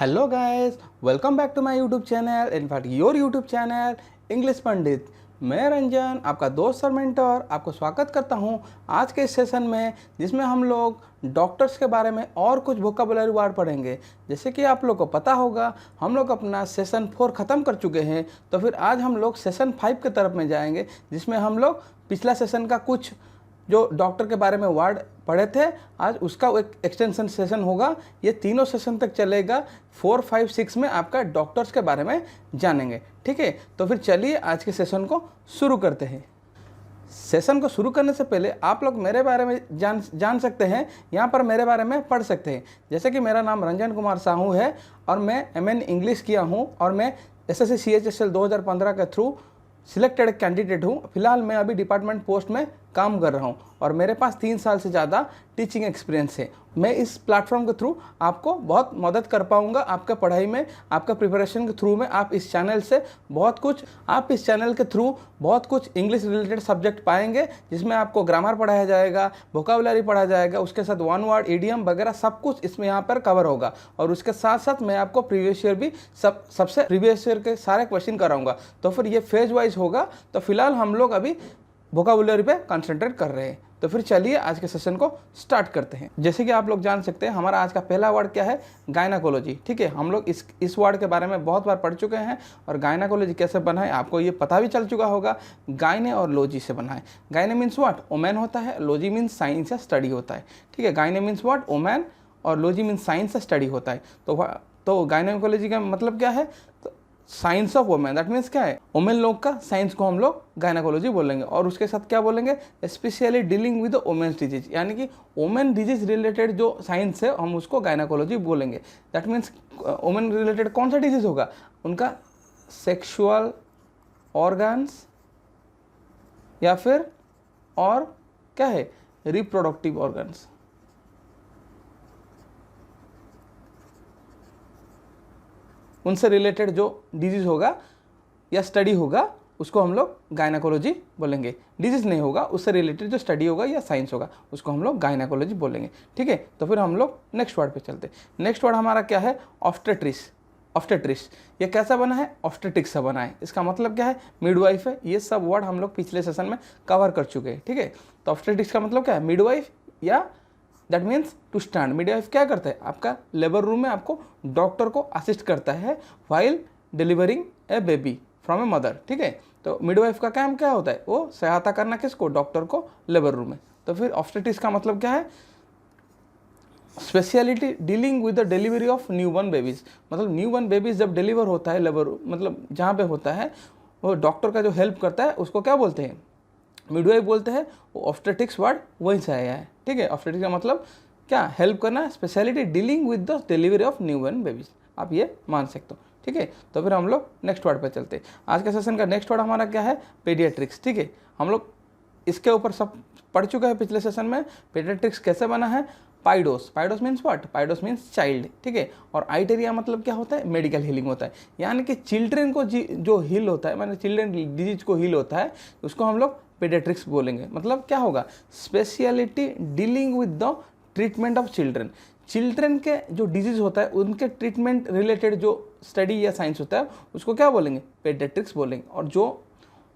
Hello guys, welcome back to my YouTube channel, in fact your YouTube channel English Pandit. मैं रंजन, आपका दोस्त और mentor, आपको स्वागत करता हूं आज के इस सेशन में, जिसमें हम लोग डॉक्टर्स के बारे में और कुछ वोकैबुलरी वर्ड पढ़ेंगे। जैसे कि आप लोग को पता होगा, हम लोग अपना सेशन 4 ख़त्म कर चुके हैं, तो फिर आज हम लोग सेशन 5 की तरफ में जाएंगे, जिसमें हम लोग पिछला सेशन का कुछ जो डॉक्टर के बारे में वर्ड पढ़े थे, आज उसका एक एक्सटेंशन सेशन होगा। ये तीनों सेशन तक चलेगा। 4, 5, 6 में आपका डॉक्टर्स के बारे में जानेंगे। ठीक है, तो फिर चलिए आज के सेशन को शुरू करते हैं। सेशन को शुरू करने से पहले आप लोग मेरे बारे में जान सकते हैं, यहाँ पर मेरे बारे में पढ़ सकते हैं। जैसे कि मेरा नाम रंजन कुमार साहू है और मैं MN इंग्लिश किया हूँ और मैं SSC CHSL 2015 के थ्रू सिलेक्टेड कैंडिडेट हूँ। फिलहाल मैं अभी डिपार्टमेंट पोस्ट में काम कर रहा हूँ और मेरे पास 3 साल से ज़्यादा टीचिंग एक्सपीरियंस है। मैं इस प्लेटफॉर्म के थ्रू आपको बहुत मदद कर पाऊँगा आपका पढ़ाई में, आपका प्रिपरेशन के थ्रू में। आप इस चैनल के थ्रू बहुत कुछ इंग्लिश रिलेटेड सब्जेक्ट पाएंगे, जिसमें आपको ग्रामर पढ़ाया जाएगा, वोकैबुलरी पढ़ाया जाएगा, उसके साथ वन वर्ड, इडियम वगैरह सब कुछ इसमें यहाँ पर कवर होगा। और उसके साथ साथ मैं आपको प्रीवियस ईयर भी सबसे प्रीवियस ईयर के सारे क्वेश्चन कराऊंगा। तो फिर ये फेज वाइज होगा। तो फिलहाल हम लोग अभी वोकैबुलरी पे कंसंट्रेट कर रहे हैं। तो फिर चलिए आज के सेशन को स्टार्ट करते हैं। जैसे कि आप लोग जान सकते हैं, हमारा आज का पहला वर्ड क्या है? गायनाकोलॉजी। ठीक है, हम लोग इस वर्ड के बारे में बहुत बार पढ़ चुके हैं और गायनाकोलॉजी कैसे बना है आपको ये पता भी चल चुका होगा। गायने और लॉजी से बना है। गायने मीन्स व्हाट? वुमेन होता है। लॉजी मीन्स साइंस या स्टडी होता है। ठीक है, गायने मीन्स व्हाट? वुमेन, और लॉजी मीन्स साइंस या स्टडी होता है। तो गायनाकोलॉजी का मतलब क्या है? तो science of women, that means क्या है? वुमेन लोग का साइंस को हम लोग गायनाकोलॉजी बोलेंगे। और उसके साथ क्या बोलेंगे? Specially dealing with women's disease, यानी कि वुमेन डिजीज रिलेटेड जो साइंस है हम उसको गायनाकोलॉजी बोलेंगे। दैट मीन्स वुमेन रिलेटेड कौन सा डिजीज होगा? उनका सेक्सुअल ऑर्गन्स या फिर और क्या है? Reproductive organs. उनसे रिलेटेड जो डिजीज होगा या स्टडी होगा उसको हम लोग गायनाकोलॉजी बोलेंगे। डिजीज नहीं होगा, उससे रिलेटेड जो स्टडी होगा या साइंस होगा उसको हम लोग गायनाकोलॉजी बोलेंगे। ठीक है, तो फिर हम लोग नेक्स्ट वर्ड पे चलते हैं। नेक्स्ट वर्ड हमारा क्या है? ऑब्स्टेट्रिक्स। ऑब्स्टेट्रिक्स ये कैसा बना है? ऑब्स्टेट्रिक्स से बना है। इसका मतलब क्या है? मिडवाइफ है। ये सब वर्ड हम लोग पिछले सेशन में कवर कर चुके हैं। ठीक है, तो ऑब्स्टेट्रिक्स का मतलब क्या है? मिडवाइफ या that means to stand. Midwife क्या करता है? आपका लेबर रूम में आपको डॉक्टर को असिस्ट करता है while delivering A baby from a mother. ठीक है, तो मिडवाइफ का काम क्या होता है? वो सहायता करना किसको? डॉक्टर को, लेबर रूम में। तो फिर ऑब्स्टेट्रिक्स का मतलब क्या है? Speciality dealing with the delivery of new born babies. मतलब न्यू बॉर्न बेबीज जब डिलीवर होता है, लेबर मतलब जहाँ पे होता है, वो डॉक्टर का जो हेल्प करता है उसको क्या बोलते हैं? मिडवाइफ बोलते हैं। वो ऑब्स्टेट्रिक्स वर्ड वहीं से आया है। ठीक है, ऑब्स्टेट्रिक्स का मतलब क्या? हेल्प करना, speciality dealing with the delivery of new born babies, आप ये मान सकते हो। ठीक है, तो फिर हम लोग नेक्स्ट वर्ड पे चलते हैं। आज के सेशन का नेक्स्ट वर्ड हमारा क्या है? पीडियाट्रिक्स। ठीक है, हम लोग इसके ऊपर सब पढ़ चुके हैं पिछले सेशन में। पीडियाट्रिक्स कैसे बना है? पाइडोस। पाइडोस मीन्स व्हाट? पाइडोस मीन्स चाइल्ड। ठीक है, और आइटेरिया मतलब क्या होता है? मेडिकल हीलिंग होता है, यानी कि चिल्ड्रेन को जो हील होता है, माने चिल्ड्रेन डिजीज को हील होता है, उसको हम लोग पीडियाट्रिक्स बोलेंगे। मतलब क्या होगा? Speciality dealing with the treatment of children. Children के जो डिजीज होता है उनके ट्रीटमेंट रिलेटेड जो स्टडी या साइंस होता है उसको क्या बोलेंगे? पीडियाट्रिक्स बोलेंगे। और जो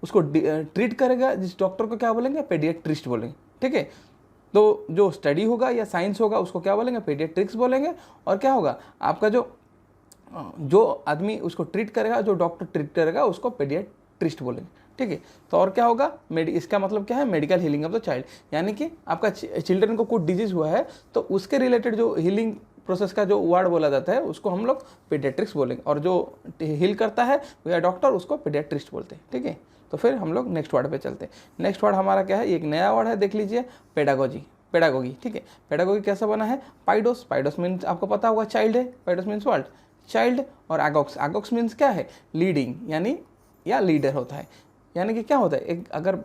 उसको ट्रीट करेगा जिस डॉक्टर को क्या बोलेंगे? पीडियाट्रिस्ट बोलेंगे। ठीक है, तो जो स्टडी होगा या साइंस होगा उसको क्या बोलेंगे? पीडियाट्रिक्स बोलेंगे। और क्या होगा? आपका जो आदमी उसको ट्रीट करेगा, जो डॉक्टर ट्रीट करेगा उसको पीडियाट्रिस्ट बोलेंगे। ठीक है, तो और क्या होगा? इसका मतलब क्या है? Medical healing of the child, यानी कि आपका चिल्ड्रन को कुछ डिजीज हुआ है तो उसके रिलेटेड जो हीलिंग प्रोसेस का जो वर्ड बोला जाता है उसको हम लोग पीडियाट्रिक्स बोलेंगे। और जो हील करता है या डॉक्टर उसको पीडियाट्रिस्ट बोलते हैं। ठीक है, तो फिर हम लोग नेक्स्ट वर्ड पे चलते हैं। नेक्स्ट वर्ड हमारा क्या है? एक नया वर्ड है, देख लीजिए, पेडागोजी। पेडागोगी। ठीक है, पेडागोगी कैसा बना है? पाइडोस। पाइडोस मीन्स आपको पता होगा चाइल्ड है। पाइडोस मीन्स व्हाट? चाइल्ड। और एगॉक्स। एगॉक्स मीन्स क्या है? लीडिंग, यानी या लीडर होता है। यानी कि क्या होता है? अगर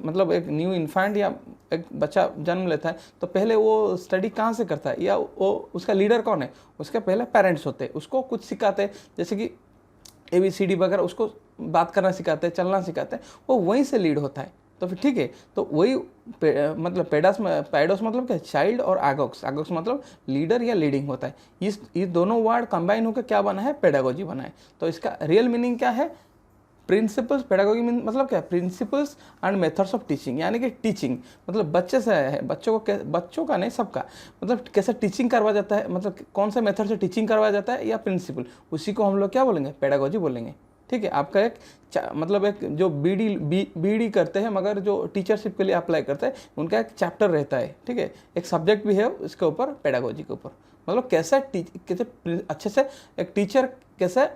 मतलब एक न्यू इन्फेंट या एक बच्चा जन्म लेता है तो पहले वो स्टडी कहाँ से करता है, या वो उसका लीडर कौन है? उसके पहले पेरेंट्स होते हैं, उसको कुछ सिखाते हैं, जैसे कि ABCD वगैरह उसको बात करना सिखाते हैं, चलना सिखाते हैं, वो वहीं से लीड होता है। तो फिर ठीक है, तो वही मतलब पैडोस मतलब क्या, चाइल्ड, और आगोक्स मतलब लीडर या लीडिंग होता है। ये दोनों वर्ड कंबाइन होकर क्या बना है, पेडागोजी बना है। तो इसका रियल मीनिंग क्या है, प्रिंसिपल्स, पेडागोजी मतलब क्या है, principles and methods of teaching, यानी कि टीचिंग मतलब बच्चे से है, बच्चों का नहीं सबका, मतलब कैसे टीचिंग करवाया जाता है, मतलब कौन से मेथड से टीचिंग करवाया जाता है या प्रिंसिपल, उसी को हम लोग क्या बोलेंगे, पेडागोजी बोलेंगे। ठीक है, आपका एक मतलब एक जो बीडी करते हैं मगर जो टीचरशिप के लिए अप्लाई करते हैं, उनका एक चैप्टर रहता है। ठीक है, एक सब्जेक्ट भी है इसके ऊपर, पेडागोजी के ऊपर, मतलब कैसे अच्छे से एक टीचर कैसे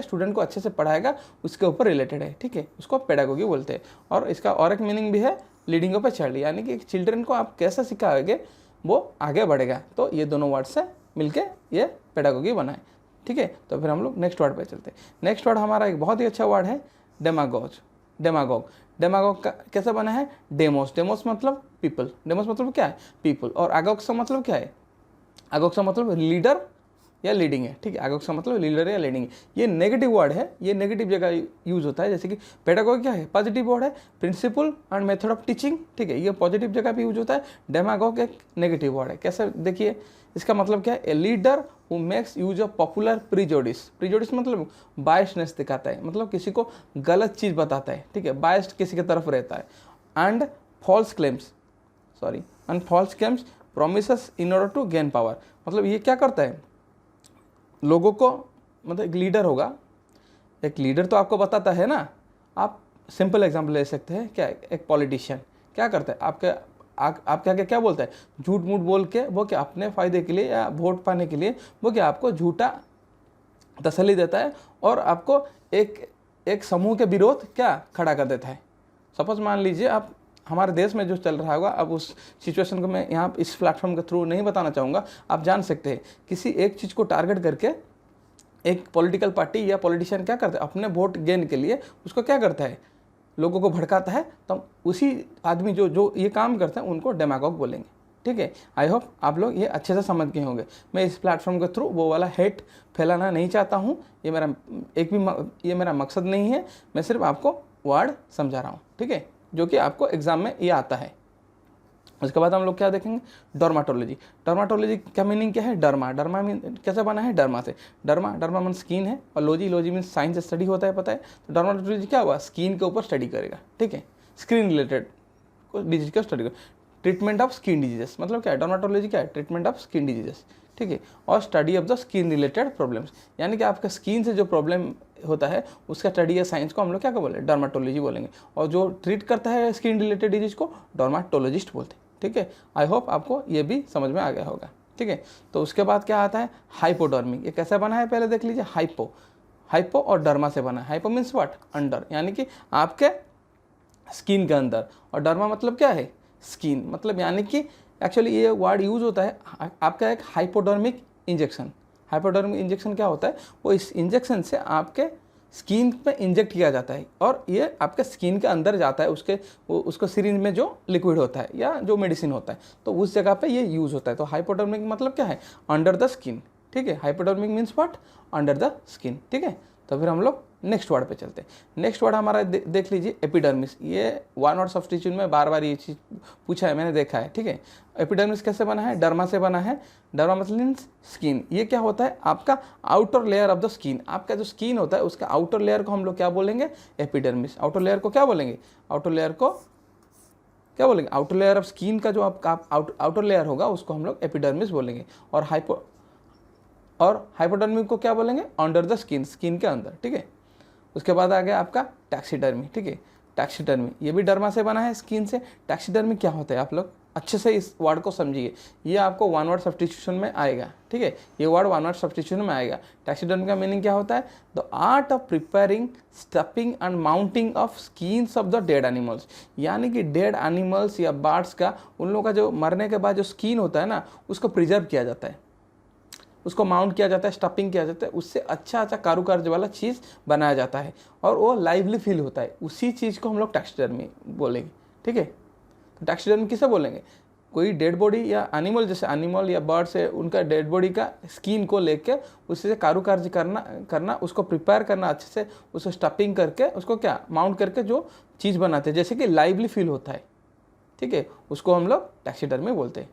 स्टूडेंट को अच्छे से पढ़ाएगा, उसके ऊपर रिलेटेड है। ठीक है, उसको पेडागोजी बोलते हैं। और इसका और एक मीनिंग भी है, लीडिंग ऑफ ए चाइल्ड, यानी कि चिल्ड्रन को आप कैसे सिखाओगे वो आगे बढ़ेगा। तो ये दोनों वर्ड से मिलके ये पेडागोजी बना है। ठीक है, तो फिर हम लोग नेक्स्ट वर्ड पे चलते हैं। नेक्स्ट वर्ड हमारा एक बहुत ही अच्छा वर्ड है, डेमागोग का कैसे बना है, डेमोस मतलब पीपल, डेमोस मतलब क्या है, पीपल, और आगोक्स का मतलब क्या है, आगोक्स का मतलब लीडर या लीडिंग है। ठीक है, आगोक्स का मतलब लीडर या लीडिंग है। ये नेगेटिव वर्ड है, ये नेगेटिव जगह यूज होता है, जैसे कि पेडागोगी क्या है, पॉजिटिव वर्ड है, principle and method of teaching. ठीक है, ये पॉजिटिव जगह पे यूज होता है। डेमागोग एक नेगेटिव वर्ड है। कैसे, देखिए इसका मतलब क्या है, a leader who makes use of popular prejudice मतलब बायसनेस दिखाता है, मतलब किसी को गलत चीज़ बताता है। ठीक है, बायस्ड किसी की तरफ रहता है। And false claims promises in order to gain power, मतलब ये क्या करता है, लोगों को, मतलब एक लीडर होगा, एक लीडर तो आपको बताता है ना। आप सिंपल एग्जांपल ले सकते हैं, क्या एक पॉलिटिशियन क्या करता है, आपके आगे क्या बोलता है, झूठ मूठ बोल के, वो क्या अपने फ़ायदे के लिए या वोट पाने के लिए वो क्या आपको झूठा तसल्ली देता है और आपको एक समूह के विरोध क्या खड़ा कर देता है। सपोज मान लीजिए आप, हमारे देश में जो चल रहा होगा, अब उस सिचुएशन को मैं यहाँ इस प्लेटफॉर्म के थ्रू नहीं बताना चाहूँगा, आप जान सकते हैं। किसी एक चीज़ को टारगेट करके एक पॉलिटिकल पार्टी या पॉलिटिशियन क्या करता है, अपने वोट गेन के लिए उसको क्या करता है, लोगों को भड़काता है। तो उसी आदमी जो ये काम करते हैं उनको डेमागोग बोलेंगे। ठीक है, आई होप आप लोग ये अच्छे से समझ गए होंगे। मैं इस प्लेटफॉर्म के थ्रू वो वाला हेट फैलाना नहीं चाहता हूँ, ये मेरा मकसद नहीं है। मैं सिर्फ आपको वर्ड समझा रहा हूँ। ठीक है, जो कि आपको एग्जाम में ये आता है। उसके बाद हम लोग क्या देखेंगे, डर्माटोलॉजी का मीनिंग क्या है, डर्मा कैसे बना है, डर्मा से। डर्मा मीन स्किन है, और लॉजी मीन साइंस स्टडी होता है, पता है। तो डर्माटोलॉजी क्या हुआ, स्किन के ऊपर स्टडी करेगा। ठीक है, स्किन रिलेटेड डिजीज का study, treatment of skin diseases, मतलब क्या है, डर्माटोलॉजी क्या है, ट्रीटमेंट ऑफ स्किन डिजीजेस। ठीक है, और study of the skin related problems, यानी कि आपका स्किन से जो प्रॉब्लम होता है उसका स्टडी या साइंस को हम लोग क्या बोलेंगे, डर्माटोलॉजी बोलेंगे। और जो ट्रीट करता है स्किन रिलेटेड डिजीज को डर्माटोलॉजिस्ट बोलते हैं। ठीक है, आई होप आपको ये भी समझ में आ गया होगा। ठीक है, तो उसके बाद क्या आता है, हाइपोडर्मिक। ये कैसे बना है पहले देख लीजिए, हाइपो और डर्मा से बना है। हाइपो मीन्स व्हाट, अंडर, यानी कि आपके स्किन के अंदर, और डर्मा मतलब क्या है, स्किन, मतलब यानी कि एक्चुअली ये वर्ड यूज होता है आपका एक हाइपोडर्मिक इंजेक्शन क्या होता है, वो इस इंजेक्शन से आपके स्किन पे इंजेक्ट किया जाता है और ये आपके स्किन के अंदर जाता है, उसको सिरिंज में जो लिक्विड होता है या जो मेडिसिन होता है, तो उस जगह पे ये यूज़ होता है। तो हाइपोडर्मिक मतलब क्या है, अंडर द स्किन। ठीक है, hypodermic means what, under the skin. ठीक है, तो फिर हम लोग नेक्स्ट वर्ड पे चलते हैं। नेक्स्ट वर्ड हमारा देख लीजिए, एपिडर्मिस। ये वन वर्ड सब्स्टिट्यूट में बार बार ये चीज़ पूछा है, मैंने देखा है। ठीक है, एपिडर्मिस कैसे बना है, डर्मा से बना है। डर्मा मतलब मीन्स स्किन। ये क्या होता है, आपका outer layer of the skin. आपका जो स्किन होता है उसका आउटर लेयर को हम लोग क्या बोलेंगे, एपिडर्मिस। आउटर लेयर को क्या बोलेंगे, आउटर लेयर ऑफ स्किन का जो आपका आउटर लेयर होगा उसको हम लोग एपिडर्मिस बोलेंगे। और हाइपोडर्मिक को क्या बोलेंगे, अंडर द स्किन के अंदर। ठीक है, उसके बाद आ गया आपका टैक्सीडर्मी। ठीक है, टैक्सीडर्मी ये भी डर्मा से बना है, स्किन से। टैक्सीडर्मी क्या होता है, आप लोग अच्छे से इस वर्ड को समझिए, ये आपको वन वर्ड सब्स्टिट्यूशन में आएगा। ठीक है, ये वर्ड वन वर्ड सब्स्टिट्यूशन में आएगा। टैक्सीडर्मी का मीनिंग क्या होता है, the art of preparing, stuffing and mounting of skins of the dead animals, यानी कि डेड एनिमल्स या बर्ड्स का, उन लोगों का जो मरने के बाद जो स्किन होता है ना, उसको प्रिजर्व किया जाता है, उसको माउंट किया जाता है, स्टफिंग किया जाता है, उससे अच्छा कारुकार्य वाला चीज़ बनाया जाता है और वो लाइवली फील होता है। उसी चीज़ को हम लोग टैक्सीडर्मी बोलेंगे। ठीक है, तो टैक्सीडर्मी किसे बोलेंगे, कोई डेड बॉडी या एनिमल, जैसे एनिमल या बर्ड से उनका डेड बॉडी का स्किन को लेके उससे कारुकार्य करना उसको प्रिपेयर करना अच्छे से, उसको स्टफिंग करके उसको क्या माउंट करके जो चीज़ बनाते हैं जैसे कि लाइवली फील होता है, ठीक है, उसको हम लोग टैक्सीडर्मी बोलते हैं।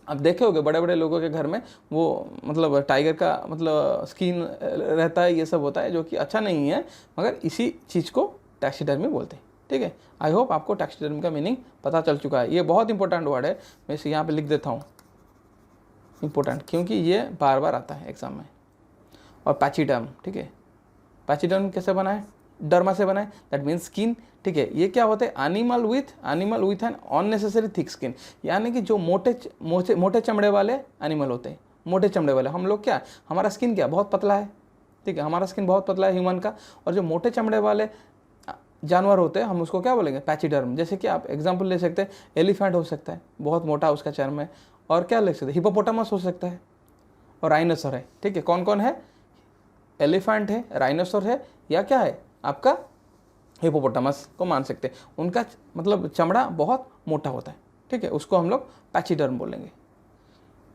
अब देखे होगे बड़े बड़े लोगों के घर में वो मतलब टाइगर का मतलब स्किन रहता है, ये सब होता है जो कि अच्छा नहीं है, मगर इसी चीज़ को टैक्सीडर्मी बोलते हैं, ठीक है। आई होप आपको टैक्सीडर्मी का मीनिंग पता चल चुका है। ये बहुत इंपॉर्टेंट वर्ड है, मैं इसे यहाँ पे लिख देता हूँ इंपॉर्टेंट, क्योंकि ये बार बार आता है एग्जाम में। और पैचिडर्म, ठीक है, पैचिडर्म कैसे बना है, डर्मा से बना है, दैट मीन्स स्किन, ठीक है। ये क्या होता है, animal with an unnecessary thick skin, यानी कि जो मोटे चमड़े वाले एनिमल होते हैं, मोटे चमड़े वाले। हम लोग क्या, हमारा स्किन क्या बहुत पतला है, ठीक है, हमारा स्किन बहुत पतला है ह्यूमन का, और जो मोटे चमड़े वाले जानवर होते हैं हम उसको क्या बोलेंगे, पैचिडर्म। जैसे कि आप एग्जाम्पल ले सकते हैं, एलिफेंट हो सकता है, बहुत मोटा उसका चर्म है, और क्या ले सकते हैं, हिपोपोटामस हो सकता है, और राइनोसर है, ठीक है। कौन कौन है, एलिफेंट है, राइनोसर है, या क्या है आपका हिपोपोटामस को मान सकते हैं। उनका मतलब चमड़ा बहुत मोटा होता है, ठीक है, उसको हम लोग पैचिडर्म बोलेंगे।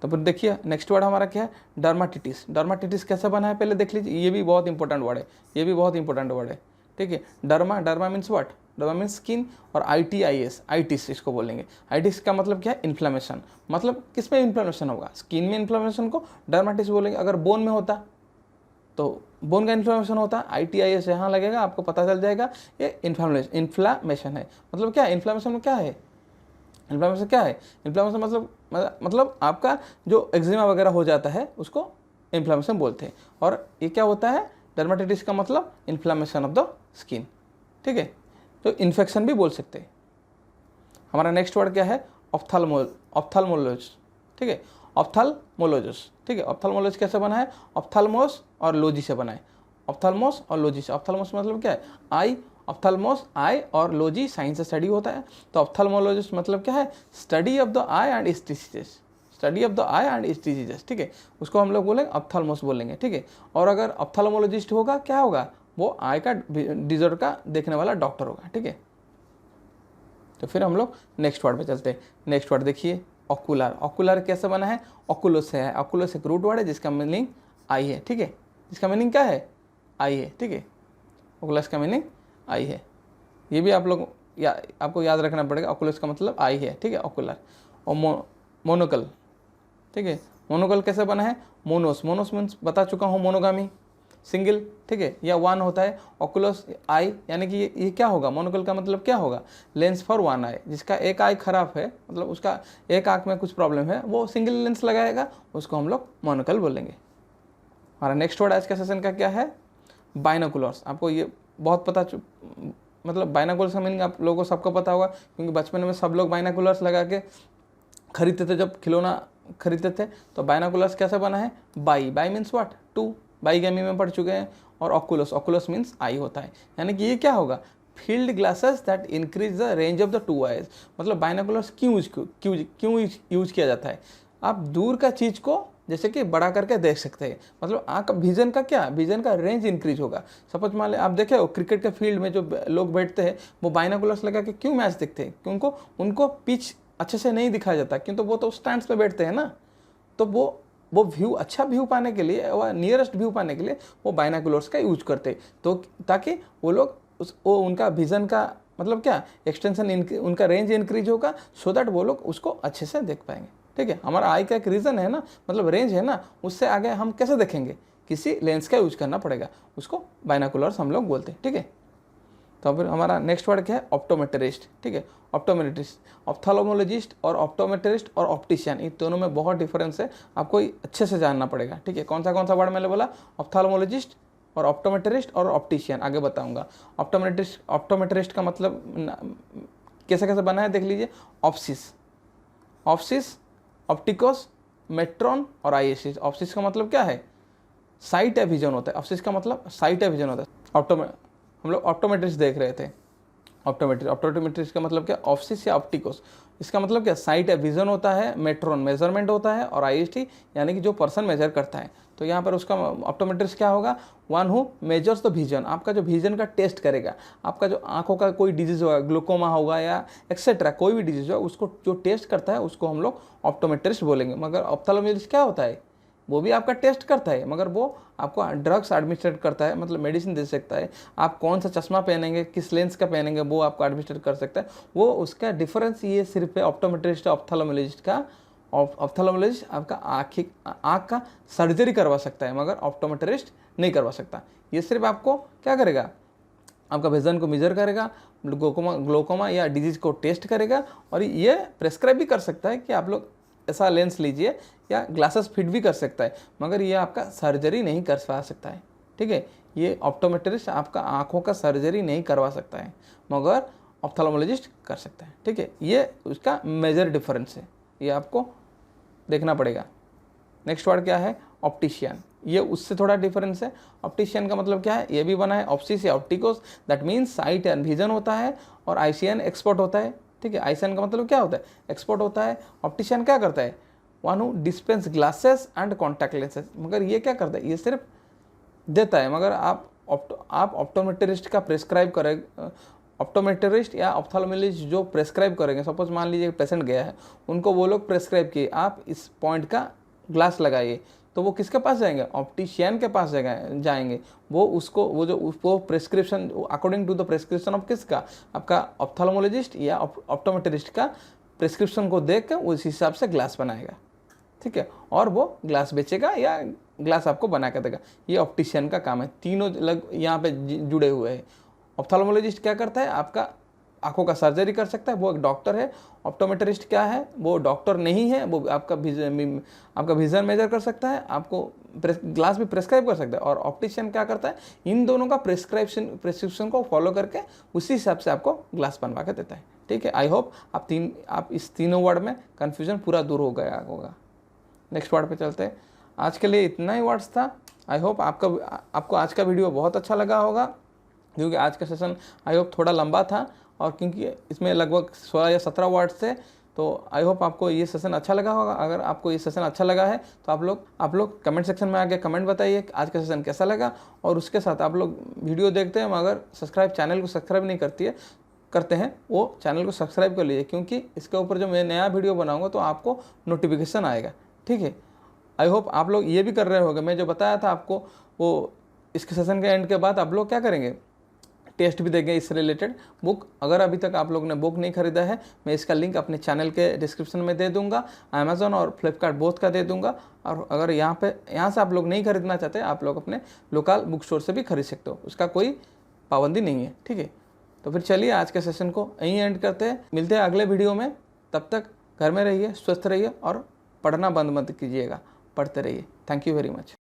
तो फिर देखिए नेक्स्ट वर्ड हमारा क्या है, डर्माटिटिस। डर्माटिटिस कैसे बना है पहले देख लीजिए, ये भी बहुत इंपॉर्टेंट वर्ड है, ये भी बहुत इंपॉर्टेंट वर्ड है, ठीक है। Derma means what, derma means skin, और आइटिस इसको बोलेंगे। आइटिस का मतलब क्या है, इन्फ्लेमेशन, मतलब किस में इन्फ्लेमेशन होगा, स्किन में इन्फ्लेमेशन को डर्माटिस बोलेंगे। अगर बोन में होता तो बोन का इन्फ्लेमेशन होता है, ITIS यहाँ लगेगा, आपको पता चल जाएगा ये इन्फ्लामेशन है। मतलब क्या, इन्फ्लेमेशन में क्या है, इन्फ्लेमेशन क्या है, इन्फ्लेमेशन मतलब आपका जो एक्जिमा वगैरह हो जाता है उसको इन्फ्लेमेशन बोलते हैं। और ये क्या होता है, डर्माटिटिस का मतलब इन्फ्लेमेशन ऑफ द स्किन, ठीक है, तो इन्फेक्शन भी बोल सकते हैं। हमारा नेक्स्ट वर्ड क्या है, ऑप्थाल्मोलॉजिस्ट, ठीक है, ऑप्थाल्मोलॉजिस्ट, ठीक है। ऑप्थाल्मोलॉजिस्ट कैसे बना है, ऑप्थाल्मोस और लोजी से बना है, ऑप्थाल्मोस और लोजी से। ऑप्थाल्मोस मतलब क्या है, आई, ऑप्थाल्मोस आई, और लोजी साइंस से स्टडी होता है। तो ऑप्थाल्मोलॉजिस्ट मतलब क्या है, study of the I and it's diseases, study of the I and it's diseases, ठीक है, उसको हम लोग बोलेंगे ऑप्थाल्मोस बोलेंगे, ठीक है। और अगर ऑप्थाल्मोलॉजिस्ट होगा क्या होगा, वो आई का डिजॉर्डर का देखने वाला डॉक्टर होगा, ठीक है। तो फिर हम लोग नेक्स्ट वर्ड पे चलते हैं। नेक्स्ट वर्ड देखिए, ऑकुलर। ऑकुलर कैसे बना है, ऑकुलस से है, ऑकुलस एक रूट वर्ड है जिसका मीनिंग आई है, ठीक है, इसका मीनिंग क्या है, आई है, ठीक है, ऑकुलस का मीनिंग आई है। ये भी आप लोग आपको याद रखना पड़ेगा, ऑकुलस का मतलब आई है, ठीक है, ऑकुलर। और मोनोकल, ठीक है, मोनोकल कैसे बना है, मोनोस मीन्स बता चुका हूँ, मोनोगामी, सिंगल, ठीक है, या वन होता है। ऑकुलस आई यानी कि ये क्या होगा, मोनोकल का मतलब क्या होगा, लेंस फॉर वन आई, जिसका एक आई खराब है, मतलब उसका एक आँख में कुछ प्रॉब्लम है, वो सिंगल लेंस लगाएगा, उसको हम लोग मोनोकल बोलेंगे। हमारा नेक्स्ट वर्ड आज के सेशन का क्या है, बाइनोकुलर्स। आपको ये बहुत मतलब बाइनोकुलर्स का मीनिंग आप लोगों को सबको पता होगा, क्योंकि बचपन में सब लोग बाइनोकुलर्स लगा के खरीदते थे, जब खिलौना खरीदते थे। तो बाइनोकुलर्स कैसे बना है, बाई मीन्स व्हाट, टू, बाईगैमी में पढ़ चुके हैं। और ऑकुलस मीन्स आई होता है, यानी कि ये क्या होगा, field glasses that increase the range of the two eyes. मतलब बाइनोकुलर्स क्यों यूज किया जाता है, आप दूर का चीज़ को जैसे कि बड़ा करके देख सकते हैं, मतलब आँख विजन का क्या, विजन का रेंज इंक्रीज होगा। सपोज मान ले आप देखे हो क्रिकेट के फील्ड में जो लोग बैठते हैं वो बाइनोकुलर्स लगा के क्यों मैच देखते हैं, क्योंकि उनको पिच अच्छे से नहीं दिखाया जाता, क्योंकि वो तो स्टैंड्स पे बैठते हैं ना, तो वो व्यू, अच्छा व्यू पाने के लिए, वह नियरेस्ट व्यू पाने के लिए वो बाइनोकुलर्स का यूज करते, तो ताकि वो लोग उनका विजन का मतलब क्या, एक्सटेंशन उनका रेंज इंक्रीज होगा, सो दैट वो लोग उसको अच्छे से देख पाएंगे, ठीक है। हमारा आई का एक रीज़न है ना, मतलब रेंज है ना, उससे आगे हम कैसे देखेंगे, किसी लेंस का यूज करना पड़ेगा, उसको बाइनोकुलर्स हम लोग बोलते हैं, ठीक है। तो फिर हमारा नेक्स्ट वर्ड क्या है, ऑप्टोमेट्रिस्ट, ठीक है, ऑप्टोमेट्रिस्ट। ऑप्थाल्मोलॉजिस्ट और ऑप्टोमेट्रिस्ट और ऑप्टिशियन, इन दोनों में बहुत डिफरेंस है, आपको अच्छे से जानना पड़ेगा, ठीक है। कौन सा वर्ड मैंने बोला, ऑप्थाल्मोलॉजिस्ट और ऑप्टोमेट्रिस्ट और ऑप्टिशियन, आगे बताऊंगा। ऑप्टोमेट्रिस्ट का मतलब कैसे कैसे बना है देख लीजिए, ऑप्सिस, ऑप्टिकोस, मेट्रॉन और आईएसिस। ऑप्सिस का मतलब क्या है, साइट या विजन होता है, ऑप्सिस का मतलब साइट या विजन होता है। हम लोग ऑप्टोमेट्रिस्ट देख रहे थे, ऑप्टोमेट्रिस्ट का मतलब क्या, ऑप्सिस या ऑप्टिकोस, इसका मतलब क्या, साइट या विजन होता है, मेट्रॉन मेजरमेंट होता है, और आईएसटी यानी कि जो पर्सन मेजर करता है। तो यहाँ पर उसका ऑप्टोमेट्रिस्ट क्या होगा, one who measures the vision, आपका जो विजन का टेस्ट करेगा, आपका जो आंखों का कोई डिजीज होगा, ग्लूकोमा होगा या एक्सेट्रा कोई भी डिजीज होगा, उसको जो टेस्ट करता है उसको हम लोग ऑप्टोमेट्रिस्ट बोलेंगे। मगर ऑप्थेल्मोलॉजिस्ट क्या होता है, वो भी आपका टेस्ट करता है मगर वो आपको ड्रग्स एडमिनिस्ट्रेट करता है, मतलब मेडिसिन दे सकता है। आप कौन सा चश्मा पहनेंगे, किस लेंस का पहनेंगे, वो आपको एडमिनिस्ट्रेट कर सकता है। वो उसका डिफरेंस ये सिर्फ है ऑप्टोमेट्रिस्ट ऑप्थेल्मोलॉजिस्ट का। ऑप्थेल्मोलॉजिस्ट आपका आँख का सर्जरी करवा सकता है मगर ऑप्टोमेट्रिस्ट नहीं करवा सकता। ये सिर्फ आपको क्या करेगा, आपका विजन को मेजर करेगा, ग्लोकोमा या डिजीज को टेस्ट करेगा और ये प्रेस्क्राइब भी कर सकता है कि आप लोग ऐसा लेंस लीजिए या ग्लासेस फिट भी कर सकता है, मगर ये आपका सर्जरी नहीं करवा सकता है। ठीक है, ये ऑप्टोमेट्रिस्ट आपका आंखों का सर्जरी नहीं करवा सकता है मगर ऑप्थेल्मोलॉजिस्ट कर सकता है। ठीक है, ये उसका मेजर डिफरेंस है, ये आपको देखना पड़ेगा। नेक्स्ट वर्ड क्या है, ऑप्टिशियन। ये उससे थोड़ा डिफरेंस है। ऑप्टिशियन का मतलब क्या है, ये भी बना है ऑप्सिस या ऑप्टिकोस, that means sight and vision होता है, और आईसीएन एक्सपर्ट होता है। ठीक है, आईसीएन का मतलब क्या होता है, एक्सपर्ट होता है। ऑप्टिशियन क्या करता है, one who dispense glasses and contact lenses, मगर ये क्या करता है, ये सिर्फ देता है। मगर आप ऑप्टोमेट्रिस्ट का प्रेस्क्राइब करें, ऑप्टोमेट्रिस्ट या ऑप्थेल्मोलॉजिस्ट जो प्रेस्क्राइब करेंगे, सपोज मान लीजिए पेशेंट गया है, उनको वो लोग प्रेस्क्राइब किए आप इस पॉइंट का ग्लास लगाइए, तो वो किसके पास जाएंगे, ऑप्टिशियन के पास जाएंगे। वो उसको वो prescription according to the prescription of किसका, आपका ऑप्थेल्मोलॉजिस्ट या ऑप्टोमेट्रिस्ट का प्रेस्क्रिप्शन को देख कर उस हिसाब से ग्लास बनाएगा। ठीक है, और वो ग्लास बेचेगा या ग्लास आपको बना कर देगा। ये ऑप्टिशियन का काम है। तीनों यहाँ पे जुड़े हुए हैं। ऑप्थेल्मोलॉजिस्ट क्या करता है, आपका आंखों का सर्जरी कर सकता है, वो एक डॉक्टर है। ऑप्टोमेट्रिस्ट क्या है, वो डॉक्टर नहीं है, वो आपका विजन मेजर कर सकता है, आपको ग्लास भी प्रेस्क्राइब कर सकता है। और ऑप्टिशियन क्या करता है, इन दोनों का प्रेस्क्रिप्शन को फॉलो करके उसी हिसाब से आपको ग्लास बनवा के देता है। ठीक है, आई होप आप इस तीनों वर्ड में कन्फ्यूजन पूरा दूर हो गया होगा। नेक्स्ट वर्ड पे चलते हैं। आज के लिए इतना ही वर्ड्स था। आई होप आपको आज का वीडियो बहुत अच्छा लगा होगा, क्योंकि आज का सेशन आई होप थोड़ा लंबा था, और क्योंकि इसमें लगभग 16 या 17 वर्ड्स थे, तो आई होप आपको ये सेशन अच्छा लगा होगा। अगर आपको ये सेशन अच्छा लगा है तो आप लोग कमेंट सेक्शन में आके कमेंट बताइए आज का सेशन कैसा लगा। और उसके साथ आप लोग वीडियो देखते हैं मगर चैनल को सब्सक्राइब नहीं करते हैं, वो चैनल को सब्सक्राइब कर लीजिए, क्योंकि इसके ऊपर जो मैं नया वीडियो बनाऊँगा तो आपको नोटिफिकेशन आएगा। ठीक है, आई होप आप लोग ये भी कर रहे होंगे। मैं जो बताया था आपको, वो इसके सेशन के एंड के बाद आप लोग क्या करेंगे, टेस्ट भी देंगे इससे रिलेटेड बुक। अगर अभी तक आप लोग ने बुक नहीं खरीदा है, मैं इसका लिंक अपने चैनल के डिस्क्रिप्शन में दे दूंगा, अमेजोन और फ्लिपकार्ट बोथ का दे दूंगा। और अगर यहाँ से आप लोग नहीं खरीदना चाहते, आप लोग अपने लोकल बुक स्टोर से भी खरीद सकते हो, उसका कोई पाबंदी नहीं है। ठीक है, तो फिर चलिए आज के सेशन को यहीं एंड करते हैं। मिलते हैं अगले वीडियो में, तब तक घर में रहिए, स्वस्थ रहिए और पढ़ना बंद मत कीजिएगा, पढ़ते रहिए। Thank you very much.